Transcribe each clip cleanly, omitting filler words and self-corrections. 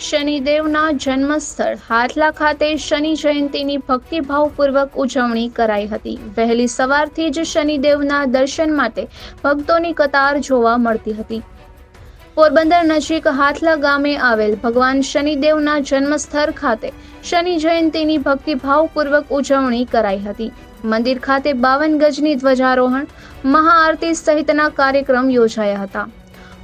શનિદેવના જન્મસ્થળ હાથલા ખાતે શનિ જયંતીની ભક્તિભાવપૂર્વક ઉજવણી કરાઈ હતી। વહેલી સવારથી જ શનિદેવના દર્શન માટે ભક્તોની કતાર જોવા મળતી હતી। પોરબંદર નજીક હાથલા ગામે આવેલ ભગવાન શનિદેવના જન્મસ્થળ ખાતે શનિ જયંતીની ભક્તિભાવપૂર્વક ઉજવણી કરાઈ હતી। મંદિર ખાતે 52 ગજની ધ્વજારોહણ, મહાઆરતી સહિતના કાર્યક્રમ યોજાયા હતા।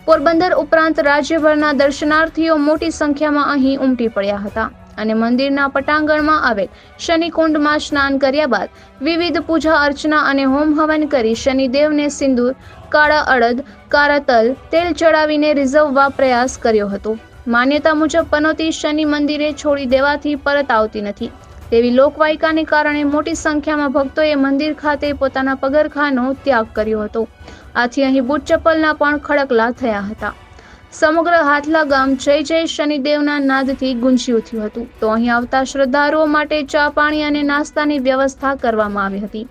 પોરબંદર ઉપરાંત રાજ્યભરના દર્શનાર્થીઓ મોટી સંખ્યામાં અહીં ઉમટી પડ્યા હતા અને મંદિરના પટાંગણમાં આવેલ શનિકુંડમાં સ્નાન કર્યા બાદ વિવિધ પૂજા અર્ચના અને હોમ હવન કરી શનિદેવને સિંદૂર, કાળા અડદ, કાળા તલ, તેલ ચડાવીને રીઝવવા પ્રયાસ કર્યો હતો। માન્યતા મુજબ પનોતી શનિ મંદિરે છોડી દેવાથી પરત આવતી નથી તેવી લોકવાયકાને કારણે મોટી સંખ્યામાં ભક્તોએ મંદિર ખાતે પોતાના પગરખાંનો ત્યાગ કર્યો હતો। આથી અહીં બૂટ ચપ્પલના પણ ખડકલા થયા હતા। સમગ્ર હાથલા ગામ જય જય શનિદેવના નાદથી ગુંજી ઉઠ્યું હતું। તો અહીં આવતા શ્રદ્ધાળુઓ માટે ચા પાણી અને નાસ્તાની વ્યવસ્થા કરવામાં આવી હતી।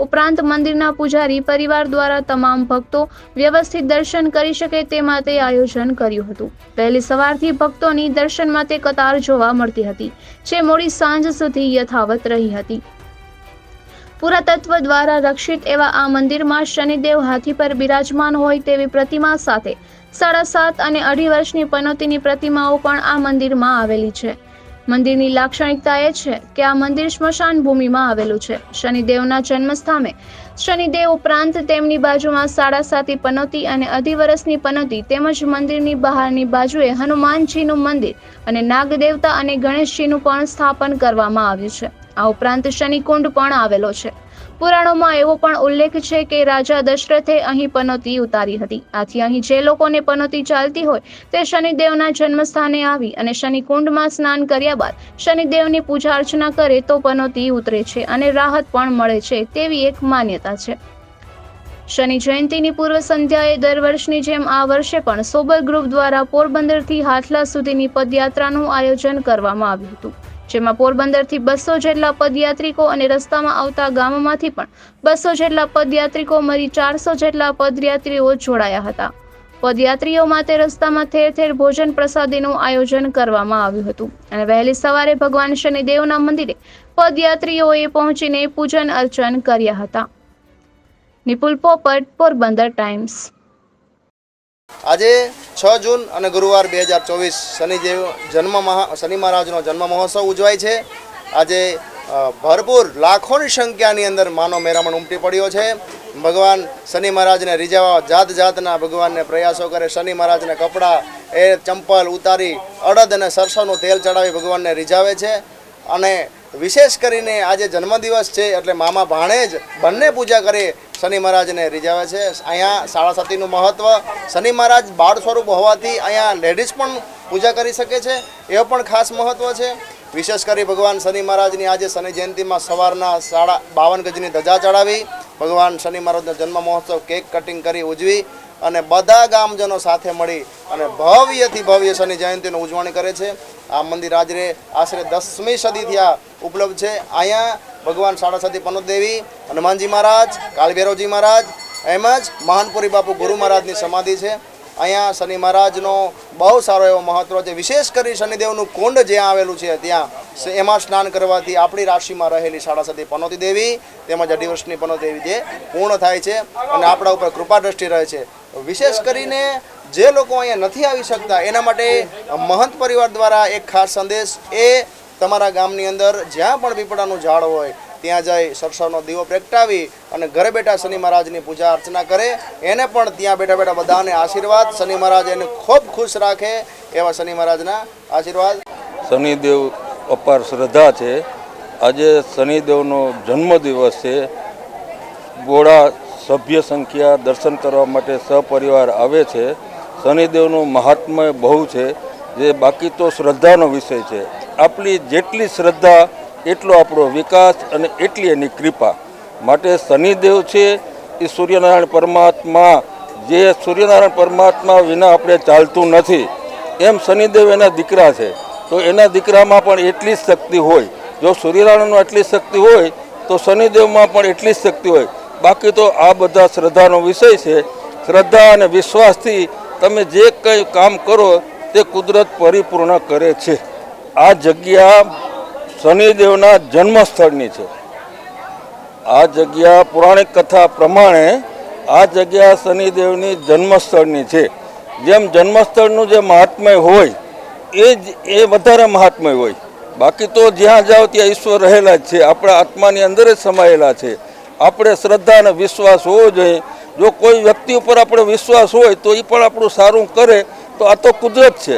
ઉપરાંત મંદિરના પૂજારી પરિવાર દ્વારા તમામ ભક્તો વ્યવસ્થિત દર્શન કરી શકે તે માટે આયોજન કર્યું હતું। વહેલી સવારથી ભક્તોની દર્શન માટે કતાર જોવા મળતી હતી, જે મોડી સાંજ સુધી યથાવત રહી હતી। પુરાતત્વ દ્વારા રક્ષિત એવા આ મંદિરમાં શનિદેવ હાથી પર બિરાજમાન હોય તેવી પ્રતિમા સાથે 7.5 અને 2.5 વર્ષની પનોતીની પ્રતિમાઓ પણ આ મંદિરમાં આવેલી છે। મંદિરની લાક્ષણિકતા એ છે કે આ મંદિર સ્મશાન ભૂમિમાં આવેલું છે। શનિદેવના જન્મસ્થાને શનિદેવ ઉપરાંત તેમની બાજુમાં 7.5 પનોતી અને 2.5 વર્ષની પનોતી તેમજ મંદિરની બહારની બાજુએ હનુમાનજીનું મંદિર અને નાગદેવતા અને ગણેશજીનું પણ સ્થાપન કરવામાં આવ્યું છે। આ ઉપરાંત શનિકુંડ પણ આવેલો છે। પુરાણોમાં એવો પણ ઉલ્લેખ છે કે રાજા દશરથે અહીં પનોતી ઉતારી હતી। આથી અહીં જે લોકોને પનોતી ચાલતી હોય તે શનિદેવના જન્મસ્થાને આવી અને શનિકુંડમાં સ્નાન કર્યા બાદ શનિદેવની પૂજા અર્ચના કરે તો પનોતી ઉતરે છે અને રાહત પણ મળે છે તેવી એક માન્યતા છે। શનિ જયંતીની પૂર્વ સંધ્યાએ દર વર્ષની જેમ આ વર્ષે પણ સોબર ગ્રુપ દ્વારા પોરબંદરથી હાથલા સુધીની પદયાત્રાનું આયોજન કરવામાં આવ્યું હતું, જેમાં પોરબંદરથી 200 જેટલા પદયાત્રિકો અને રસ્તામાં આવતા ગામોમાંથી પણ 200 જેટલા પદયાત્રિકો મળી 400 જેટલા પદયાત્રીઓ જોડાયા હતા। પદયાત્રીઓ માટે રસ્તામાં ઠેર ઠેર ભોજન પ્રસાદીનું આયોજન કરવામાં આવ્યું હતું અને વહેલી સવારે ભગવાન શનિદેવના મંદિરે પદયાત્રીઓએ પહોંચીને પૂજન અર્ચન કર્યા હતા। નિપુલ પોપટ, પોરબંદર ટાઈમ્સ। આજે 6 જૂન અને ગુરુવાર 2024 શનિ મહારાજનો જન્મ મહોત્સવ ઉજવાય છે। આજે ભરપૂર લાખોની સંખ્યાની અંદર માનો મેરામણ ઉમટી પડ્યો છે। ભગવાન શનિ મહારાજને રીઝવવા જાત જાતના ભગવાનને પ્રયાસો કરે। શનિ મહારાજને કપડાં ચંપલ ઉતારી અડદ અને સરસવનું તેલ ચડાવી ભગવાનને રીઝાવે છે અને વિશેષ કરીને આજે જન્મદિવસ છે એટલે મામા ભાણેજ બંને પૂજા કરી શનિ મહારાજને રીઝાવે છે। અહીંયા 7.5નું મહત્વ, શનિ મહારાજ બાળ સ્વરૂપ હોવાથી અહીંયા લેડીઝ પણ પૂજા કરી શકે છે, એવો પણ ખાસ મહત્વ છે। વિશેષ કરી ભગવાન શનિ મહારાજની આજે શનિ જયંતિમાં સવારના 52 ગજની ધજા ચડાવી ભગવાન શનિ મહારાજનો જન્મ મહોત્સવ કેક કટિંગ કરી ઉજવી અને બધા ગામજનો સાથે મળી અને ભવ્યથી ભવ્ય શનિ જયંતિની ઉજવણી કરે છે। આ મંદિર આશરે 10મી સદીથી આ ઉપલબ્ધ છે। અહીંયા ભગવાન 7.5 પનોત દેવી, હનુમાનજી મહારાજ, કાળભૈરવજી મહારાજ એમ જ મહાનપુરી બાપુ ગુરુ મહારાજની સમાધિ છે। અહીંયા શનિ મહારાજનો બહુ સારો એવો મહત્વ છે। વિશેષ કરી શનિદેવનું કુંડ જ્યાં આવેલું છે ત્યાં એમાં સ્નાન કરવાથી આપણી રાશિમાં રહેલી 7.5 પનોતી દેવી તેમજ 2.5 વર્ષની પનોતી દેવી જે પૂર્ણ થાય છે અને આપણા ઉપર કૃપા દ્રષ્ટિ રહે છે। વિશેષ કરીને જે લોકો અહીંયા નથી આવી શકતા એના માટે મહંત પરિવાર દ્વારા એક ખાસ સંદેશ, એ તમારા ગામની અંદર જ્યાં પણ પીપળાનું ઝાડ હોય ત્યાં જઈ સરસવનો દીવો પ્રગટાવી અને ઘરે બેઠા શનિ મહારાજની પૂજા અર્ચના કરે। એને પણ ત્યાં બેઠા બેઠા બધાને આશીર્વાદ, શનિ મહારાજ એને ખૂબ ખુશ રાખે એવા શનિ મહારાજના આશીર્વાદ। શનિદેવ અપાર શ્રદ્ધા છે। આજે શનિદેવનો જન્મદિવસ છે। બોળા સભ્ય સંખ્યા દર્શન કરવા માટે સપરિવાર આવે છે। શનિદેવનું મહાત્મ્ય બહુ છે, જે બાકી તો શ્રદ્ધાનો વિષય છે। આપણી જેટલી શ્રદ્ધા એટલો આપણો વિકાસ અને એટલી એની કૃપા માટે શનિદેવ છે એ સૂર્યનારાયણ પરમાત્મા, જે સૂર્યનારાયણ પરમાત્મા વિના આપણે ચાલતું નથી એમ શનિદેવ એના દીકરા છે। તો એના દીકરામાં પણ એટલી જ શક્તિ હોય। જો સૂર્યનારાયણમાં એટલી શક્તિ હોય તો શનિદેવમાં પણ એટલી જ શક્તિ હોય। બાકી તો આ બધા શ્રદ્ધાનો વિષય છે। શ્રદ્ધા અને વિશ્વાસથી તમે જે કંઈ કામ કરો તે કુદરત પરિપૂર્ણ કરે છે. આ જગ્યા શનિદેવના જન્મસ્થળની છે. આ જગ્યા પૌરાણિક કથા પ્રમાણે આ જગ્યા શનિદેવની જન્મસ્થળની છે. જેમ જન્મસ્થળનું જે મહાત્મય હોય એ વધારે મહાત્મય હોય. બાકી તો જ્યાં જાઓ ત્યાં ઈશ્વર રહેલા જ છે, આપણા આત્માની અંદર જ સમાયેલા છે. આપણે શ્રદ્ધા અને વિશ્વાસ હોવો જોઈએ. જો કોઈ વ્યક્તિ ઉપર આપણે વિશ્વાસ હોય તો એ પણ આપણું સારું કરે, તો આ તો કુદરત છે.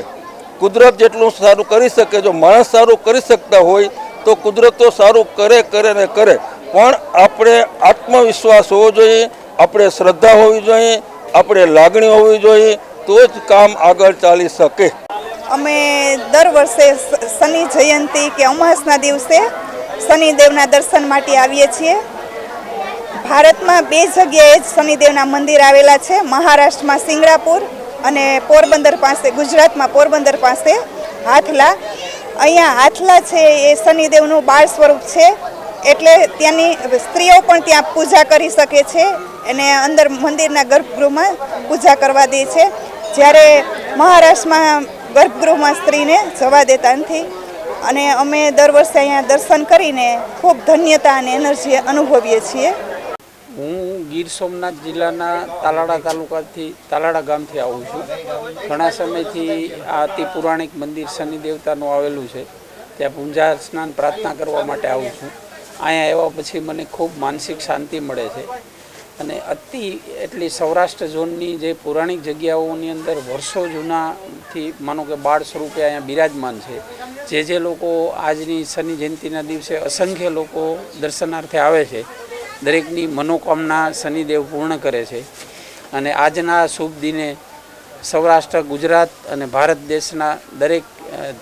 કુદરત જેટલું સારું કરી શકે, જો માણસ સારું કરી શકતા હોય તો કુદરત તો સારું કરે ને કરે. પણ આપણે આત્મવિશ્વાસ હોવો જોઈએ, આપણે શ્રદ્ધા હોવી જોઈએ, આપણે લાગણી હોવી જોઈએ, તો જ કામ આગળ ચાલી શકે. અમે દર વર્ષે શનિ જયંતિ કે અમાસના દિવસે શનિદેવના દર્શન માટે આવીએ છીએ. ભારતમાં 2 જગ્યાએ જ શનિદેવના મંદિર આવેલા છે, મહારાષ્ટ્રમાં સિંગરાપુર અને પોરબંદર પાસે, ગુજરાતમાં પોરબંદર પાસે હાથલા. અહીંયા હાથલા છે એ શનિદેવનું બાળ સ્વરૂપ છે, એટલે ત્યાંની સ્ત્રીઓ પણ ત્યાં પૂજા કરી શકે છે અને અંદર મંદિરના ગર્ભગૃહમાં પૂજા કરવા દે છે. જ્યારે મહારાષ્ટ્રમાં ગર્ભગૃહમાં સ્ત્રીને જવા દેતા નથી. અને અમે દર વર્ષે અહીંયા દર્શન કરીને ખૂબ ધન્યતા અને એનર્જી અનુભવીએ છીએ. હું ગીર સોમનાથ જિલ્લાના તાલાળા તાલુકાથી તાલાળા ગામથી આવું છું. ઘણા સમયથી આ અતિ પૌરાણિક મંદિર શનિ દેવતાનું આવેલું છે. ત્યાં પૂજા સ્નાન પ્રાર્થના કરવા માટે આવું છું. અહીંયા આવ્યા પછી મને ખૂબ માનસિક શાંતિ મળે છે. અને એટલી સૌરાષ્ટ્ર ઝોનની જે પૌરાણિક જગ્યાઓની અંદર વર્ષો જૂનાથી માનો કે બાળ સ્વરૂપે અહીંયા બિરાજમાન છે. જે લોકો આજની શનિ જયંતિના દિવસે અસંખ્ય લોકો દર્શનાર્થે આવે છે, દરેકની મનોકામના શનિદેવ પૂર્ણ કરે છે. અને આજના શુભ દિને સૌરાષ્ટ્ર, ગુજરાત અને ભારત દેશના દરેક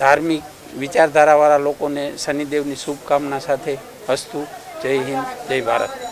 ધાર્મિક વિચારધારાવાળા લોકોને શનિદેવની શુભકામના સાથે અસ્તુ. જય હિન્દ, જય ભારત.